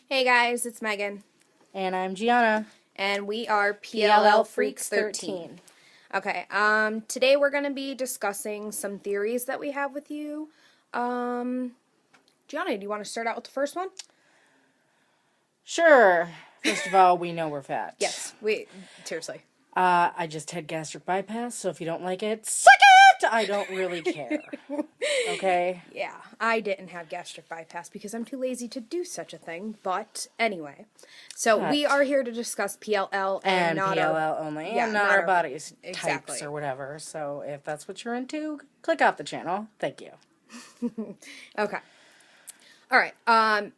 Hey guys, it's Megan, And I'm Gianna. and we are PLL Freaks 13. Okay, today we're going to be discussing some theories that we have with you. Gianna, do you want to start out with the first one? Sure. First of all, we know we're fat. Yes, seriously. I just had gastric bypass, so if you don't like it, suck it! I don't really care. Okay? Yeah, I didn't have gastric bypass because I'm too lazy to do such a thing, but anyway. So we are here to discuss PLL and not PLL our... only, yeah, and not our bodies exactly. types or whatever. So if that's what you're into, click off the channel. Thank you. Okay. All right.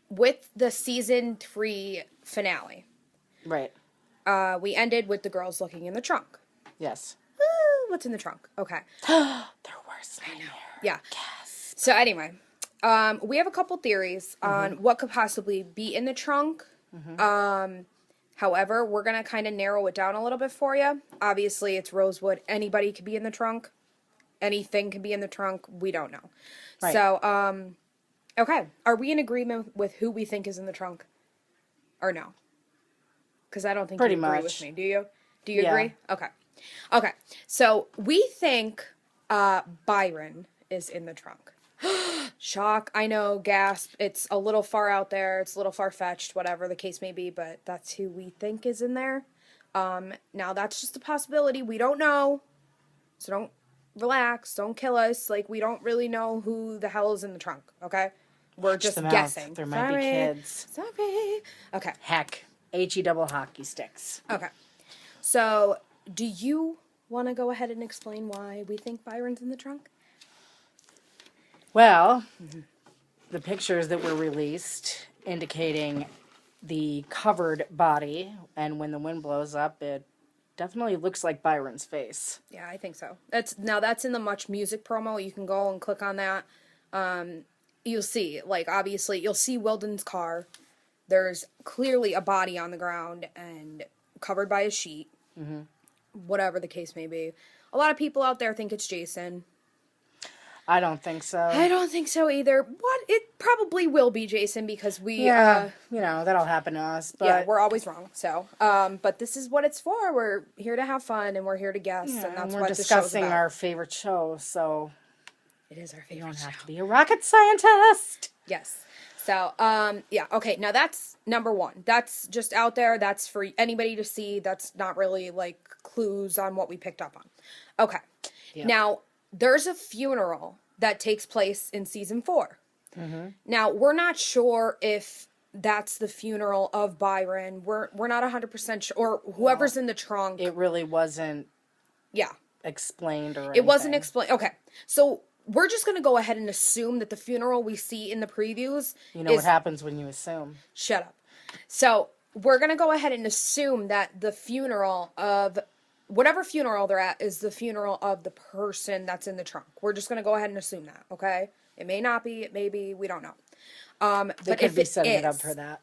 With the season 3 finale, Right. we ended with the girls looking in the trunk. Yes. What's in the trunk? Okay. Their worst nightmare. Yeah. Gasp. So anyway, we have a couple theories on what could possibly be in the trunk. However, we're gonna kind of narrow it down a little bit for you. Obviously, it's Rosewood. Anybody could be in the trunk. Anything can be in the trunk. We don't know. Right. So, okay. Are we in agreement with who we think is in the trunk, or no? Because I don't think Pretty you agree much. with me. Do you? Do you Yeah. agree? Okay. Okay. So we think Byron is in the trunk. Shock. I know. Gasp. It's a little far out there. It's a little far-fetched, whatever the case may be, but that's who we think is in there. Now that's just a possibility. We don't know. So don't relax. Don't kill us. Like, we don't really know who the hell is in the trunk, okay? We're just them out. guessing. There might be kids. Sorry. Okay. Heck. H-E double hockey sticks. Okay. So, do you want to go ahead and explain why we think Byron's in the trunk? Well, the pictures that were released indicating the covered body, and when the wind blows up, it definitely looks like Byron's face. Yeah, I think so. That's in the Much Music promo. You can go and click on that. You'll see, like, obviously, you'll see Wilden's car. There's clearly a body on the ground and covered by a sheet. Whatever the case may be. A lot of people out there think it's Jason. I don't think so. I don't think so either. It probably will be Jason because we... that'll happen to us. But yeah, we're always wrong. So, but this is what it's for. We're here to have fun and we're here to guess, and that's we're what discussing the show's about. our favorite show, so It is our you favorite don't have show. to be a rocket scientist. Yes. So, yeah, okay, now that's number one. That's just out there. That's for anybody to see. That's not really, like, clues on what we picked up on. Okay. Yep. Now, there's a funeral that takes place in season 4. Now, we're not sure if that's the funeral of Byron. We're not 100% sure, or whoever's in the trunk. It really wasn't Yeah. explained or anything. It wasn't explained. Okay. So, we're just going to go ahead and assume that the funeral we see in the previews You know what happens when you assume. Shut up. So, we're going to go ahead and assume that the funeral of whatever funeral they're at is the funeral of the person that's in the trunk. We're just going to go ahead and assume that, okay? It may not be, it may be, we don't know. They But could if be it setting it up is, for that.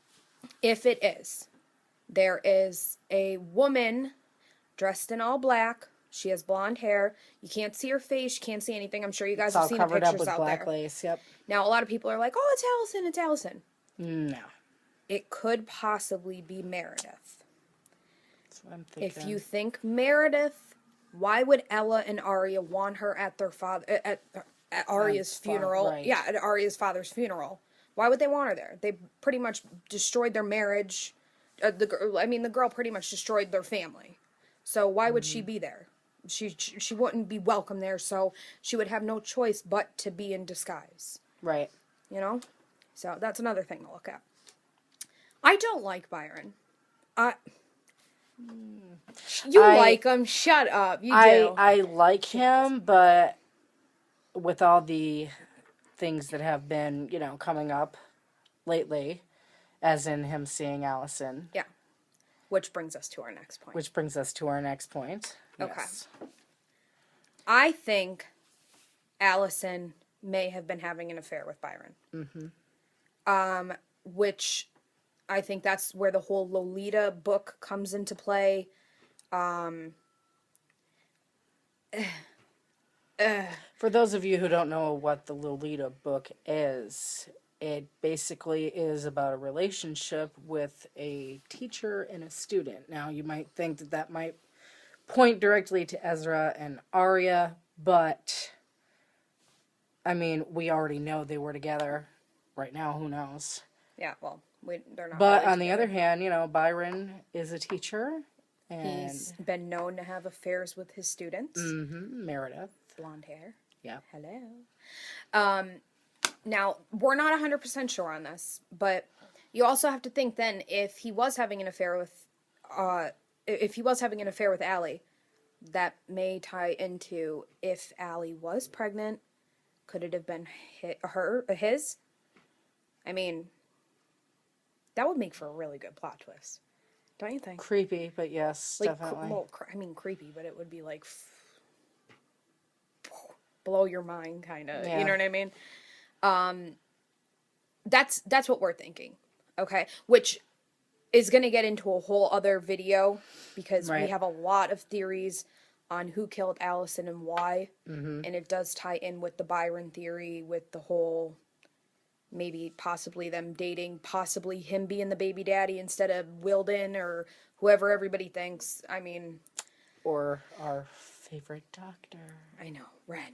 if it is, there is a woman dressed in all black. She has blonde hair. You can't see her face. You can't see anything. I'm sure you guys It's have all seen the covered pictures up with out black there. lace. Yep. Now, a lot of people are like, oh, it's Allison, it's Allison. No. It could possibly be Meredith. That's what I'm thinking. If you think Meredith, why would Ella and Arya want her at their father at Arya's funeral? right. Yeah, at Arya's father's funeral. Why would they want her there? They pretty much destroyed their marriage. The girl pretty much destroyed their family. So why would she be there? She wouldn't be welcome there. So she would have no choice but to be in disguise. Right. You know, so that's another thing to look at. I don't like Byron. You like him. Shut up. You do. I like him, but with all the things that have been, coming up lately, as in him seeing Allison. Yeah. Which brings us to our next point. Which brings us to our next point. Okay. Yes. I think Allison may have been having an affair with Byron. Which I think that's where the whole Lolita book comes into play. For those of you who don't know what the Lolita book is, It basically is about a relationship with a teacher and a student. Now, you might think that that might point directly to Ezra and Arya, but I mean, we already know they were together. Right now, who knows? Yeah, well, they're not. But really on the together. other hand, you know, Byron is a teacher, and He's been known to have affairs with his students. Meredith. Blonde hair. Yeah. Hello. Now, we're not 100% sure on this, but you also have to think then if he was having an affair with Allie, that may tie into if Allie was pregnant, could it have been his? I mean, that would make for a really good plot twist. Don't you think? Creepy, but yes, Like, definitely. creepy, but it would be like blow your mind, kind of. Yeah. You know what I mean? That's what we're thinking. Okay, which is going to get into a whole other video because we have a lot of theories on who killed Allison and why, and it does tie in with the Byron theory, with the whole maybe possibly them dating, possibly him being the baby daddy instead of Wilden or whoever everybody thinks. I mean, or our favorite doctor. I know, Ren.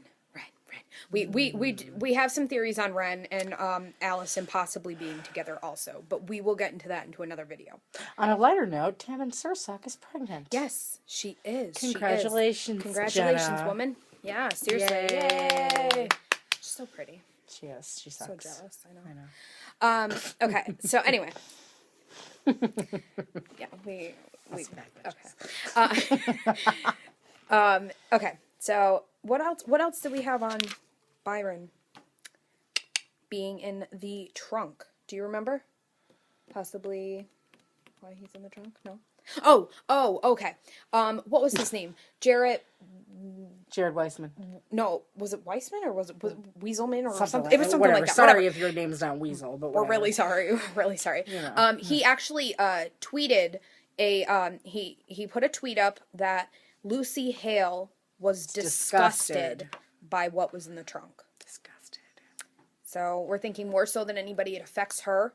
We have some theories on Ren and Allison possibly being together also, but we will get into that into another video. On a lighter note, Tammin Sursok is pregnant. Yes, she is. Congratulations, Congratulations, Jenna. woman. Yeah, seriously. Yay. She's so pretty. She is. She sucks. So jealous. I know. Okay. So anyway. Yeah, we okay. Okay. So what else do we have on Byron being in the trunk? Do you remember? Possibly why he's in the trunk? No. Oh, okay. What was his name? Jared Weissman. No, was it Weissman or was it Weaselman or something? Like It was something like that. Sorry Whatever. if your name's not Weasel, but We're whatever. really sorry. We're really sorry. You know. He actually tweeted he put a tweet up that Lucy Hale was disgusted by what was in the trunk. Disgusted. So we're thinking more so than anybody, it affects her.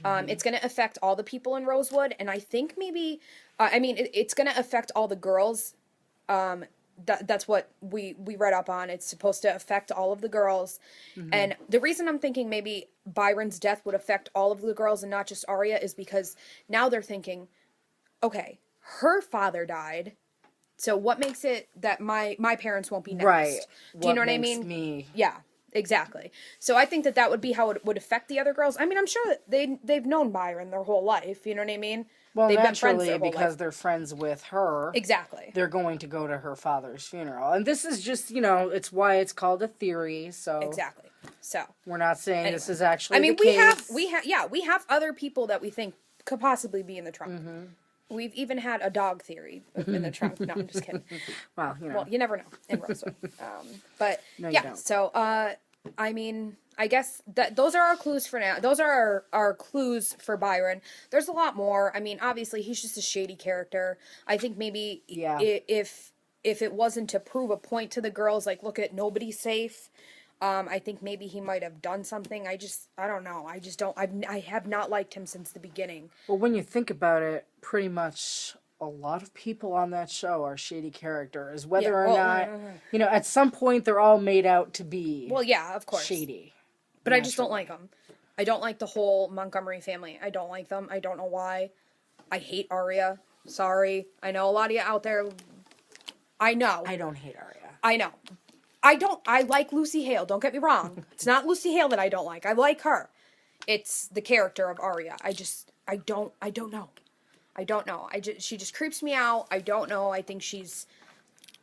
It's going to affect all the people in Rosewood, and I think maybe, it's going to affect all the girls. That's what we read up on. It's supposed to affect all of the girls. And the reason I'm thinking maybe Byron's death would affect all of the girls and not just Arya is because now they're thinking, okay, her father died, so what makes it that my parents won't be next? Right. Do you know what I mean? Me... Yeah, exactly. So I think that would be how it would affect the other girls. I mean, I'm sure that they've known Byron their whole life. You know what I mean? Well, they've naturally, been friends their whole because life. they're friends with her. Exactly. They're going to go to her father's funeral. And this is just, it's why it's called a theory, so... Exactly. So... We're not saying anyway. This is actually we the case. we have other people that we think could possibly be in the trunk. We've even had a dog theory in the trunk. No, I'm just kidding. Well, Well, you never know in Rosewood. But No, you yeah, don't. so I mean, I guess that those are our clues for now. Those are our clues for Byron. There's a lot more. I mean, obviously he's just a shady character. I think maybe if it wasn't to prove a point to the girls, like, look at nobody's safe. I think maybe he might have done something. I don't know. I have not liked him since the beginning. Well, when you think about it, pretty much a lot of people on that show are shady characters. Whether or not, at some point they're all made out to be Well, yeah, of course. shady. But I just don't like them. I don't like the whole Montgomery family. I don't like them. I don't know why. I hate Arya. Sorry. I know a lot of you out there. I know. I don't hate Arya. I know. I like Lucy Hale. Don't get me wrong. It's not Lucy Hale that I don't like. I like her. It's the character of Arya. I don't know. She just creeps me out. I don't know. I think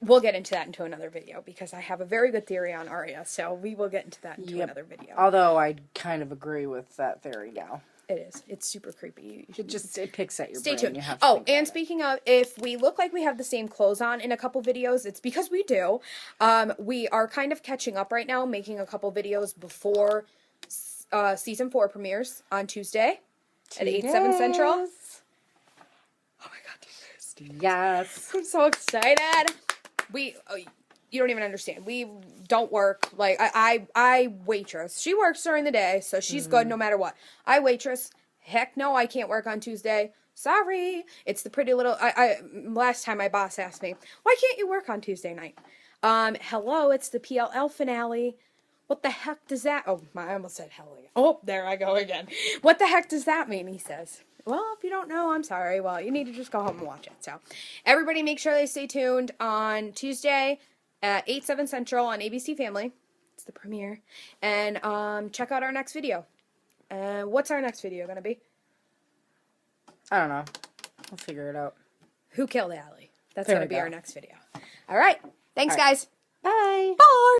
we'll get into that into another video because I have a very good theory on Arya. So we will get into that into another video. Although I kind of agree with that theory now. It is. It's super creepy. It picks at your Stay brain. tuned. You have to think And about speaking of, if we look like we have the same clothes on in a couple videos, it's because we do. We are kind of catching up right now, making a couple videos before season 4 premieres on Tuesday at 8/7 Central. Oh my god, Yes. I'm so excited. you don't even understand. We don't work. Like, I waitress. She works during the day, so she's good no matter what. I waitress. Heck no, I can't work on Tuesday. Sorry. It's the pretty little, last time my boss asked me, why can't you work on Tuesday night? Hello, it's the PLL finale. What the heck does that, I almost said hell again. Oh, there I go again. What the heck does that mean, he says. Well, if you don't know, I'm sorry. Well, you need to just go home and watch it. So, everybody make sure they stay tuned on Tuesday at 8, 7 Central on ABC Family. It's the premiere. And check out our next video. What's our next video going to be? I don't know. We'll figure it out. Who killed Allie? That's There going we to be go. our next video. All right. Thanks, All right. guys. Bye. Bye.